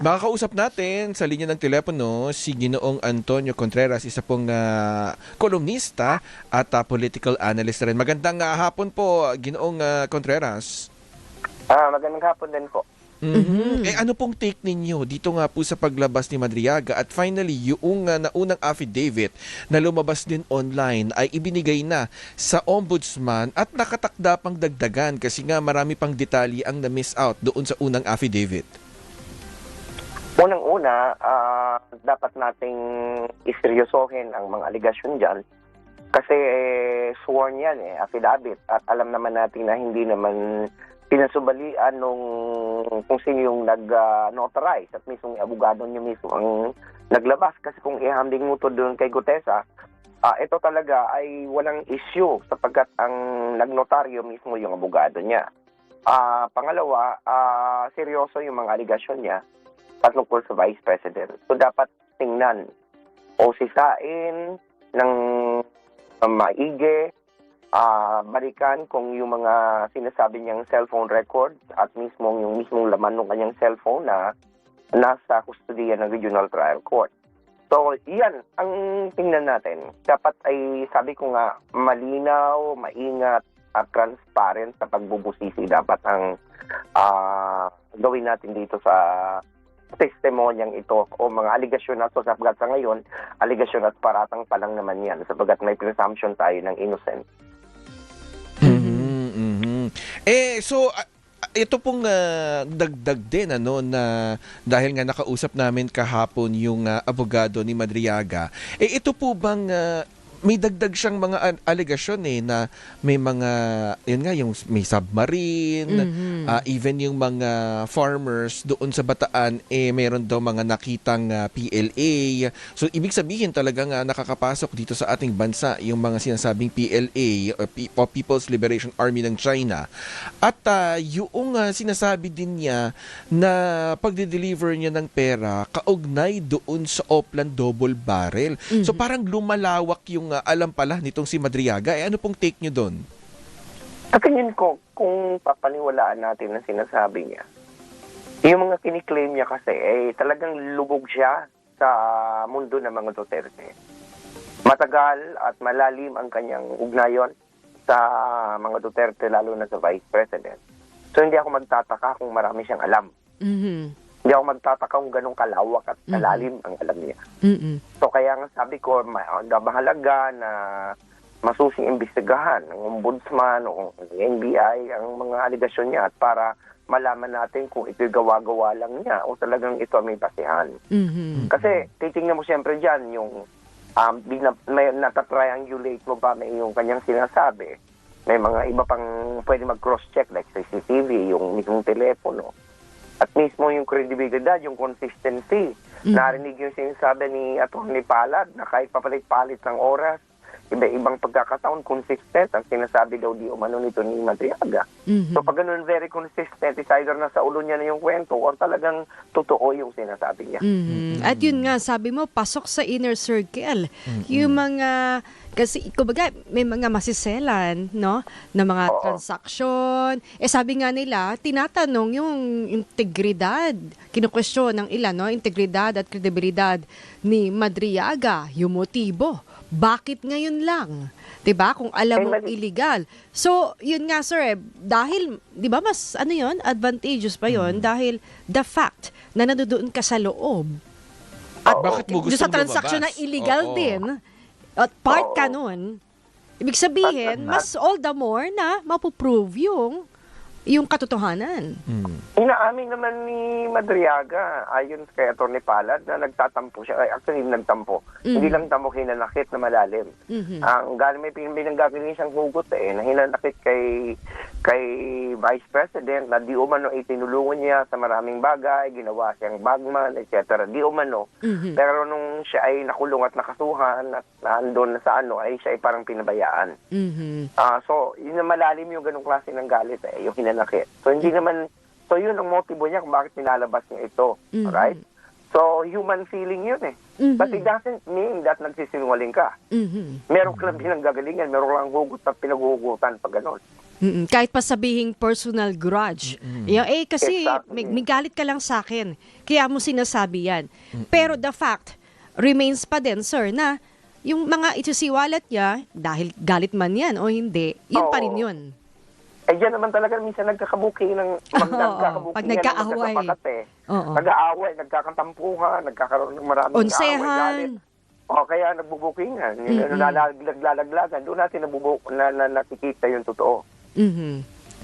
Makakausap natin sa linya ng telepono si Ginoong Antonio Contreras, isa pong kolumnista at political analyst rin. Magandang hapon po, Ginoong Contreras. Magandang hapon din po. Ano pong take ninyo dito nga po sa paglabas ni Madriaga at finally yung naunang affidavit na lumabas din online ay ibinigay na sa ombudsman at nakatakda pang dagdagan kasi nga marami pang detalye ang na-miss out doon sa unang affidavit? Unang-una, dapat nating iseryosohin ang mga aligasyon dyan kasi sworn yan affidavit, at alam naman natin na hindi naman pinasubalian nung kung sino yung nag-notarize at mismo yung abogado niya mismo ang naglabas. Kasi kung ihambing mo to doon kay Gutesa, ito talaga ay walang issue sapagkat ang nagnotaryo mismo yung abogado niya. Pangalawa, seryoso yung mga aligasyon niya patungkol sa Vice President. So dapat tingnan o sisain ng maigi, balikan kung yung mga sinasabi niyang cellphone records at yung mismong laman ng kanyang cellphone na nasa kustudiya ng Regional Trial Court. So, yan ang tingnan natin. Dapat ay, sabi ko nga, malinaw, maingat at transparent sa pagbubusisi dapat ang gawin natin dito sa testimonyang ito o mga aligasyon na so sapagkat sa ngayon, aligasyon at paratang pa lang naman yan sapagkat may presumption tayo ng innocent. Ito pong dagdag din na dahil nga nakausap namin kahapon yung abogado ni Madriaga, ito po bang may dagdag siyang mga alegasyon na may mga, yun nga, yung may submarine, even yung mga farmers doon sa Bataan, mayroon daw mga nakitang PLA. So, ibig sabihin talaga nga nakakapasok dito sa ating bansa yung mga sinasabing PLA o People's Liberation Army ng China. At yung sinasabi din niya na pagde-deliver niya ng pera kaugnay doon sa Oplan Double Barrel. So, parang lumalawak yung alam pala nitong si Madriaga. Ano pong take nyo doon? Sa tingin ko, kung papaniwalaan natin ang sinasabi niya, yung mga kiniklaim niya kasi, talagang lubog siya sa mundo ng mga Duterte. Matagal at malalim ang kanyang ugnayon sa mga Duterte, lalo na sa Vice President. So, hindi ako magtataka kung marami siyang alam. Hindi ako magtataka kung ganong kalawak at kalalim ang alam niya. So kaya nga sabi ko, mahalaga na masusing imbestigahan ng ombudsman o ng NBI ang mga aligasyon niya at para malaman natin kung ito'y gawa-gawa lang niya o talagang ito may basihan. Kasi titingnan mo siyempre dyan yung may natatriangulate mo ba may yung kanyang sinasabi. May mga iba pang pwede mag-cross-check like CCTV, yung mismong telepono. At mismo yung credibilidad, yung consistency. Narinig yung sinasabi ni Atty. Palad na kahit papalit-palit ng oras, iba-ibang pagkakataon, consistent ang sinasabi daw di umano nito ni Madriaga. So pag ganun very consistent, is either nasa ulo niya na yung kwento or talagang totoo yung sinasabi niya. At yun nga, sabi mo, pasok sa inner circle. Yung mga, kasi kumbaga may mga masiselan, no, na mga transaksyon. Sabi nga nila, tinatanong yung integridad, kinukwestiyon ng ilan, no, integridad at kredibilidad ni Madriaga, yung motibo. Bakit ngayon lang? 'Di ba? Kung alam mo illegal. So, yun nga sir, dahil 'di ba mas advantageous pa 'yon dahil the fact na nandoon ka sa loob. At bakit mo gusto sa transaksyon na illegal din at part ka nun, ibig sabihin, mas all the more na mapuprove yung katotohanan. Inaamin naman ni Madriaga, ayon kay Atty. Palad, na nagtatampo siya. Actually, nagtampo. Hindi lang tampo, hinanakit na malalim. Ang may pinanggagaling siyang hugot na hinanakit kay Vice President na di umano tinulungan niya sa maraming bagay, ginawa siyang bagman, etc. Di umano. Pero nung siya ay nakulong at nakasuhan at naandun sa ay siya ay parang pinabayaan. So, yun na malalim yung ganong klase ng galit yung hinanakit. So, hindi naman, so yun ang motibo niya kung bakit nilalabas niya ito. Alright? So, human feeling yun But it doesn't mean that nagsisinungaling ka. Meron ka lang pinanggagalingan, meron lang hugot at pinaghuhugutan pag gano'n. Kahit pa sabihing personal grudge. Yung, kasi Exactly. may galit ka lang sa akin. Kaya mo sinasabi yan. Pero the fact remains pa din, sir, na yung mga itusiwalat niya, dahil galit man yan o hindi, yun pa rin Oo. yun. Diyan naman talaga minsan nagkakabuking ng Pag nagkaaway. Oo. Nag-aaway, nagkakantampuhan, nagkakaroon ng maraming away, galit. Onsehan. O kaya nagbubukingan, naglalaglagan, doon natin nakikita yung totoo.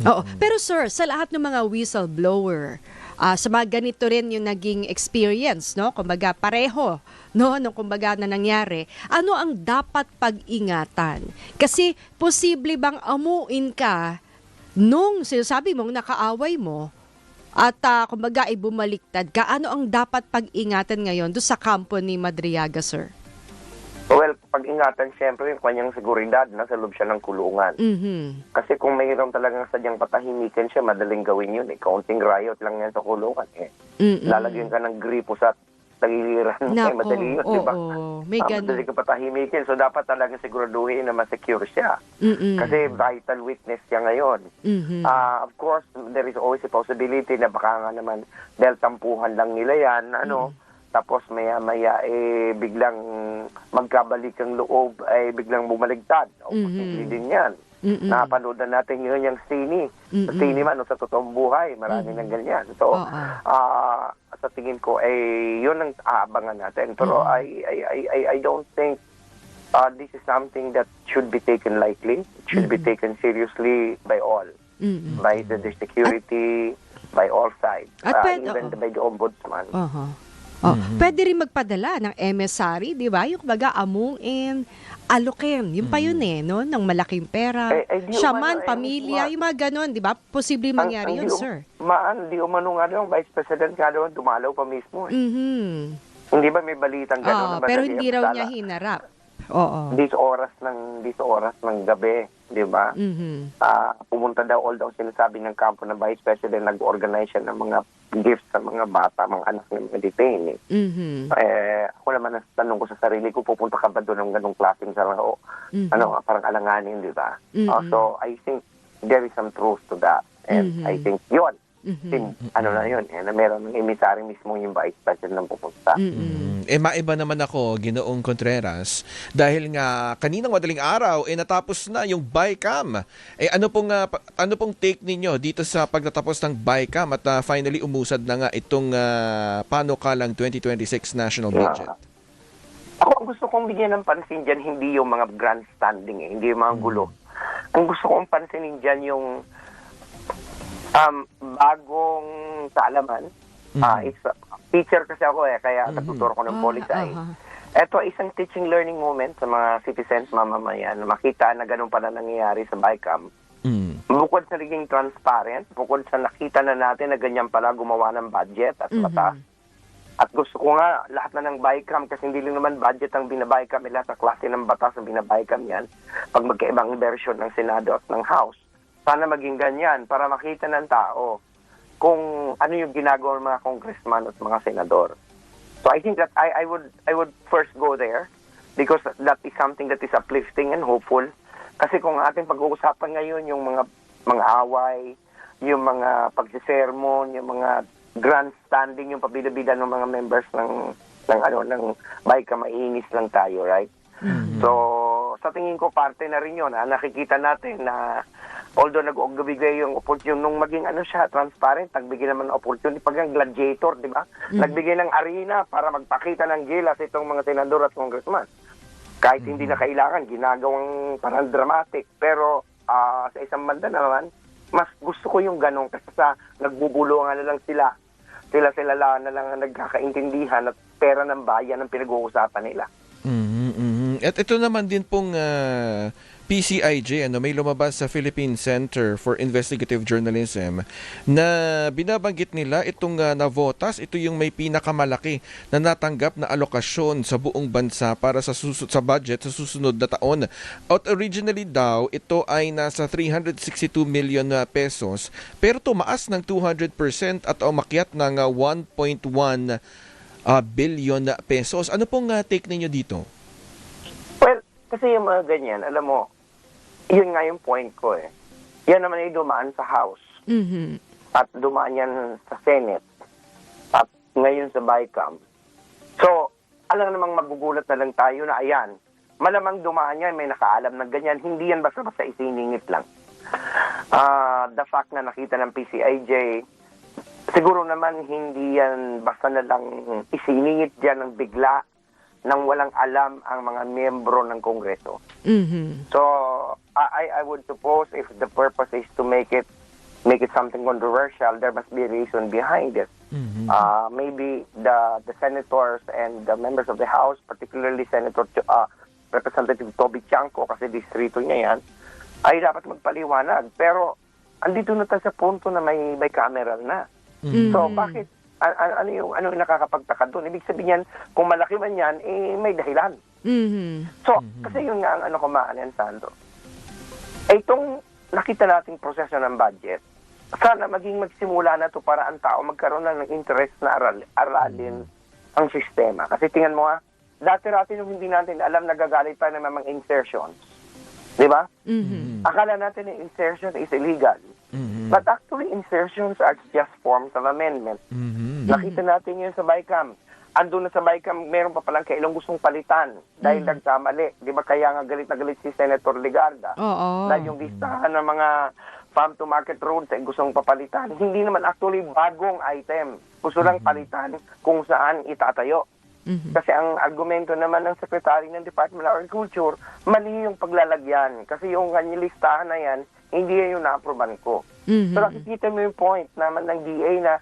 Oo. Pero sir, sa lahat ng mga whistleblower, sa mga ganito rin yung naging experience, no? Kumbaga pareho, no? Nung kumbaga na nangyari, ano ang dapat pag-ingatan? Kasi posible bang amuin ka nung sinasabi mong nakaaway mo at kumbaga ay bumaliktad ka? Ano ang dapat pag-ingatan ngayon doon sa kampo ni Madriaga, sir? Well, pag-ingatan siyempre yung kanyang seguridad, nasa loob siya ng kulungan. Kasi kung mayroon talagang sadyang patahimikin siya, madaling gawin yun. Kaunting riot lang yan sa kulungan. Lalagyan ka ng gripo sa tagiliran. Nako, Madali yun, di ba? may Madali ganun. ka patahimikin. So, dapat talaga siguraduhin na masecure siya. Kasi vital witness siya ngayon. Of course, there is always a possibility na baka nga naman dahil tampuhan lang nila yan, tapos maya-maya biglang magkabalik ang loob ay biglang bumaligtad. O posible din yan. Napanood na natin yun yung Sini. Sa Sini man o sa totoong buhay, marami ng ganyan. So, sa tingin ko, yun ang aabangan natin. Pero I don't think this is something that should be taken lightly. It should be taken seriously by all. By the security, by all sides. At Even by the ombudsman. Pwede rin magpadala ng emissary, di ba? Yung kumbaga amuin, alokin. Yung pa yun no? Ng malaking pera. Di Siya umano, man, pamilya, yung mga ganon, di ba? Posible mangyari yun, sir. Di umano nga doon, Vice President nga doon, dumalaw pa mismo. Hindi ba may balitang gano'n? Pero hindi raw niya hinarap. Oo. This oras ng gabi, di ba? Pumunta daw, although sinasabi ng kampo ng Vice President, nag-organize siya ng mga gifts sa mga bata, mga anak ng mga detainee. Ako naman, tanong ko sa sarili ko, pupunta ka ba doon ng ganong klaseng sarao? Parang alanganin, di ba? So, I think there is some truth to that. And I think yun. Na yun, na meron ng emisary mismo yung Vice President ng pupunta. Maiba naman ako, Ginoong Contreras, dahil nga kaninang madaling araw natapos na yung BICAM. Ano pong take ninyo dito sa pagtatapos ng BICAM at finally umusad na nga itong panukalang 2026 national budget? Ako, ang gusto kong bigyan ng pansin dyan, hindi yung mga grandstanding, hindi yung mga gulo. Ang gusto kong pansinin dyan yung bagong kaalaman. Teacher kasi ako kaya natuturo ko ng policy. Ito isang teaching learning moment sa mga citizens, mamamayan, na makita na ganun pala nangyayari sa BICAM. Bukod sa naging transparent, bukod sa nakita na natin na ganyan pala gumawa ng budget at batas. At gusto ko nga, lahat na ng BICAM, kasi hindi lang naman budget ang binabaycam, lahat ng klase ng batas ang binabaycam yan, pag magkaibang version ng Senado at ng House. Sana maging ganyan para makita ng tao kung ano yung ginagawa ng mga congressman at mga senador. So I think that I would first go there because that is something that is uplifting and hopeful. Kasi kung ating pag-uusapan ngayon yung mga away, yung mga pagsisermon, yung mga grandstanding, yung pabida-bida ng mga members ng BICAM, maiinis lang tayo, right? So sa tingin ko parte na rin yun. Nakikita natin na although nag-bigay yung opportunity nung maging transparent, nagbigay naman ng opportunity pag ang gladiator, di ba? Nagbigay ng arena para magpakita ng gilas itong mga senador at congressman. Kahit hindi na kailangan, ginagawang parang dramatic. Pero sa isang banda naman, mas gusto ko yung ganong kasi sa nagbubulungan na lang sila. Sila na lang ang nagkakaintindihan at pera ng bayan ang pinag-uusapan nila. At ito naman din pong PCIJ, may lumabas sa Philippine Center for Investigative Journalism na binabanggit nila itong Navotas, ito yung may pinakamalaki na natanggap na alokasyon sa buong bansa para sa budget sa susunod na taon. At originally daw, ito ay nasa 362 million pesos, pero tumaas ng 200% at umakyat ng 1.1 billion pesos. Ano pong take ninyo dito? Well, kasi yung mga ganyan, alam mo, yun nga yung point ko yan naman ay dumaan sa House Mhm. at dumaan yan sa Senate at ngayon sa BICAM. So, alam namang magugulat na lang tayo na ayan, malamang dumaan yan, may nakaalam ng ganyan, hindi yan basta-basta isiningit lang. The fact na nakita ng PCIJ, siguro naman hindi yan basta na lang isiningit dyan ng bigla nang walang alam ang mga miyembro ng Kongreso. Mhm. So, I would suppose if the purpose is to make it something controversial, there must be a reason behind it. Maybe the senators and the members of the House, particularly Representative Toby Chanco, kasi distrito niya yan, ay dapat magpaliwanag. Pero andito na tayo sa punto na may bicameral na. So bakit ano yung nakakapagtaka doon? Ibig sabihin yan, kung malaki man yan, may dahilan. Mhm. So, kasi yun nga ang kumaanan, Sandro. Itong nakita nating proseso ng budget, sana magsimula na to para ang tao magkaroon ng interest na aralin ang sistema. Kasi tingnan mo nga, dati nung hindi natin alam, nagagalit pa ng mga insertions. Di ba? Mhm. Akala natin yung insertion is illegal. But actually, insertions are just forms of amendment. Nakita natin yun sa BICAM. Andun na sa BICAM, meron pa palang kailang gustong palitan dahil nagkamali. Di ba kaya nga galit na galit si Senator Legarda? Oo. Dahil yung listahan ng mga farm-to-market roads ay gustong papalitan. Hindi naman actually bagong item. Gusto lang palitan kung saan itatayo. Kasi ang argumento naman ng Secretary ng Department of Agriculture, mali yung paglalagyan. Kasi yung kanyang listahan na yan, hindi yan yung na-aproban ko. So nakikita mo yung point naman ng DA na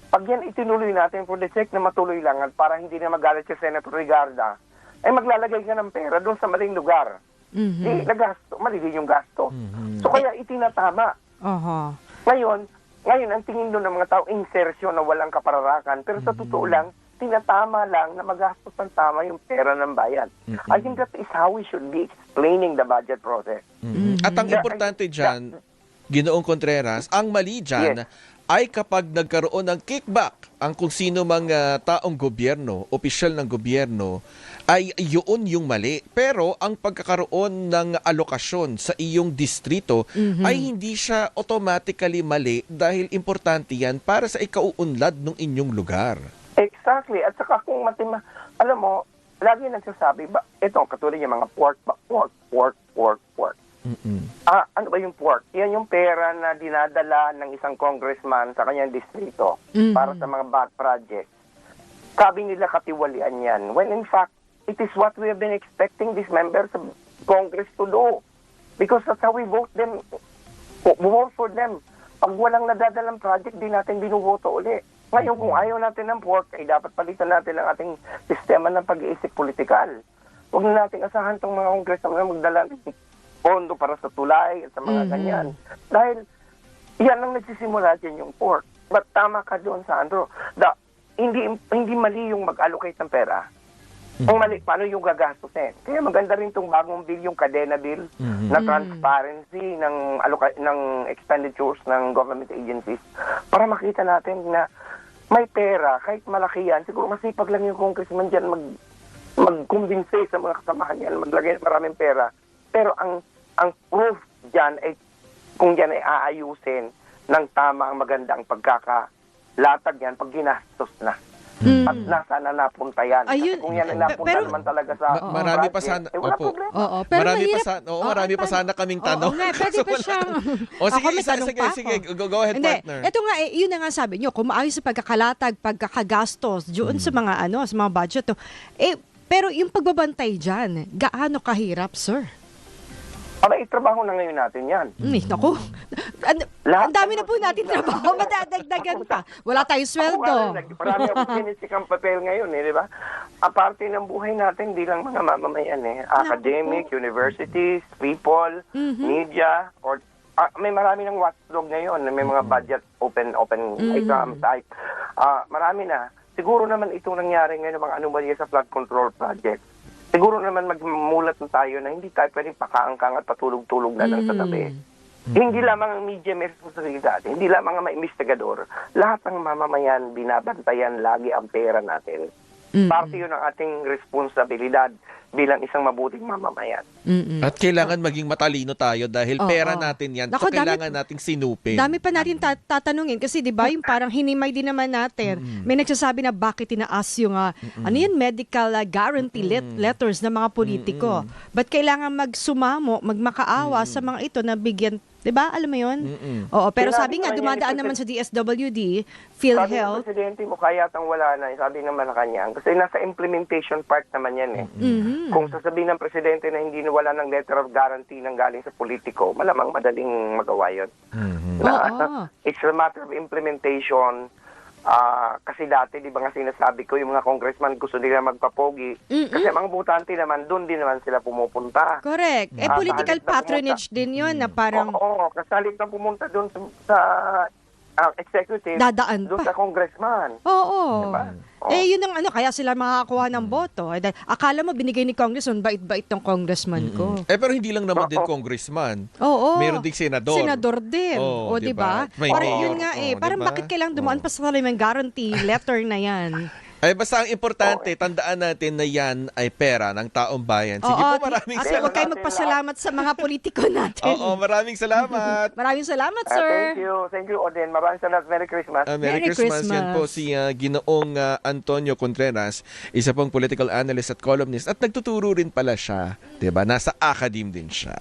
pag yan itinuloy natin for the sake na matuloy lang at para hindi na magalit si Senator Regarda, ay maglalagay ka ng pera doon sa maling lugar. Di nagasto, mali din yung gasto. So kaya itinatama. Aha. Ngayon, ang tingin doon ng mga tao, insertion na walang kapararakan. Pero sa totoo lang, tinatama lang na magastos ng tama yung pera ng bayan. I think that is how we should be explaining the budget process. At ang importante dyan, Ginoong Contreras, ang mali dyan ay kapag nagkaroon ng kickback ang kung sino mga taong gobyerno, opisyal ng gobyerno, ay yun yung mali. Pero ang pagkakaroon ng alokasyon sa iyong distrito ay hindi siya automatically mali dahil importante yan para sa ikauunlad ng inyong lugar. Exactly. At saka kung alam mo, lagi nagsasabi, ito, katulad yung mga pork. Ano ba yung pork? Yan yung pera na dinadala ng isang congressman sa kanyang distrito para sa mga bad projects. Sabi nila katiwalian yan. When in fact, it is what we have been expecting these members of Congress to do. Because that's how we vote for them. Pag walang nadadalang project, di natin binuboto uli. Ngayon, kung ayaw natin ng pork, ay dapat palitan natin ang ating sistema ng pag-iisip politikal. Huwag na natin asahan itong mga congressman na magdala ng pondo para sa tulay at sa mga ganyan. Dahil yan ang nagsisimula dyan yung pork. But tama ka doon, Sandro. Hindi mali yung mag-allocate ng pera. Ang mali, paano yung gagastusin? Kaya maganda rin itong bagong bill, yung kadena bill, na transparency ng expenditures ng government agencies para makita natin na may pera, kahit malaki yan, siguro masipag lang yung congressman dyan mag-convince sa mga kasamahan yan, maglagay ng maraming pera. Pero ang proof dyan ay kung yan ay aayusin ng tama ang magandang pagkakalatag yan pag ginastos na. At nasa na napunta yan. Ayun. Kasi kung yan ay napunta Pero- naman talaga sa Marami pa project, sana, wala opo. problema. Oo, pero Marami pa mahirap. marami pa sana kaming tanong. Oo nga, pwede So, pa wala siyang... O sige, Ako, may tanong sige, pa ako. sige, go ahead, Hindi, partner. ito nga, yun na nga sabi nyo, kung maayos sa pagkakalatag, pagkakagastos, doon sa mga sa mga budget, no, pero yung pagbabantay dyan, gaano kahirap, sir? May trabaho na ngayon natin yan. Naku, ang dami na po natin trabaho, madadagdagan pa. Wala tayong sweldo. Marami akong sinisikang papel ngayon, di ba? Aparte ng buhay natin, di lang mga mamamayan academic, universities, people, media, or may marami ng watchdog ngayon, may mga budget open type. Marami na. Siguro naman itong nangyari ngayon ng mga anomalya sa flood control project. Siguro naman magmulat na tayo na hindi tayo pwedeng pakaangkang at patulog-tulog na lang sa tabi. Hindi lamang ang media may responsibilidad, hindi lamang ang may investigador. Lahat ng mamamayan, binabantayan lagi ang pera natin. Parte yun ng ating responsibilidad bilang isang mabuting mamamayan. At kailangan maging matalino tayo dahil Oo. pera natin yan. Naku, So kailangan nating sinupin. Dami pa natin tatanungin kasi 'di ba yung parang hinimay din naman natin. May nagsasabi na bakit tinaas yung ano yun medical guarantee letters ng mga politiko. Ba't kailangan magsumamo, magmakaawa sa mga ito na bigyan, 'di ba? Alam mo 'yun? Oo, pero Sinabi sabi nga naman yan dumadaan ni naman sa DSWD, Sabi ng PhilHealth. presidente mo, kaya tang wala na. Sabi ng Malacanang. Kasi nasa implementation part naman yan eh. Kung sasabihin ng presidente na hindi wala ng letter of guarantee nang galing sa politiko, malamang madaling magawa yun. Oo. It's a matter of implementation. Kasi dati, di ba nga sinasabi ko, yung mga congressman gusto nila magpapogi. Kasi ang mga butante naman, doon din naman sila pumupunta. Correct. Political Kahalit na patronage din 'yun na parang Oo, kasalit na pumunta doon sa executive, Dadaan doon pa. sa congressman. Oo. Diba? Oo. Yun ang kaya sila makakakuha ng boto. Dahil akala mo binigay ni congressman, bait-bait ng congressman ko. Pero hindi lang naman din congressman. Oo. Meron ding senador. Senador din. Oo, O, di ba? diba? May Parang mayor. yun nga Oo, Parang diba? bakit kailangan dumaan pa sa yung guarantee letter na yan? Ay basta ang importante, tandaan natin na yan ay pera ng taong bayan. Sige po, maraming At salamat. huwag kayo magpasalamat sa mga politiko natin. Oo, maraming salamat. Maraming salamat, Thank sir. you. Thank you, Oden. Maraming salamat. Merry Christmas. Merry Merry Christmas. Yan po Christmas. si Ginoong Antonio Contreras, isa pong political analyst at columnist at nagtuturo rin pala siya, 'di ba? Nasa academe din siya.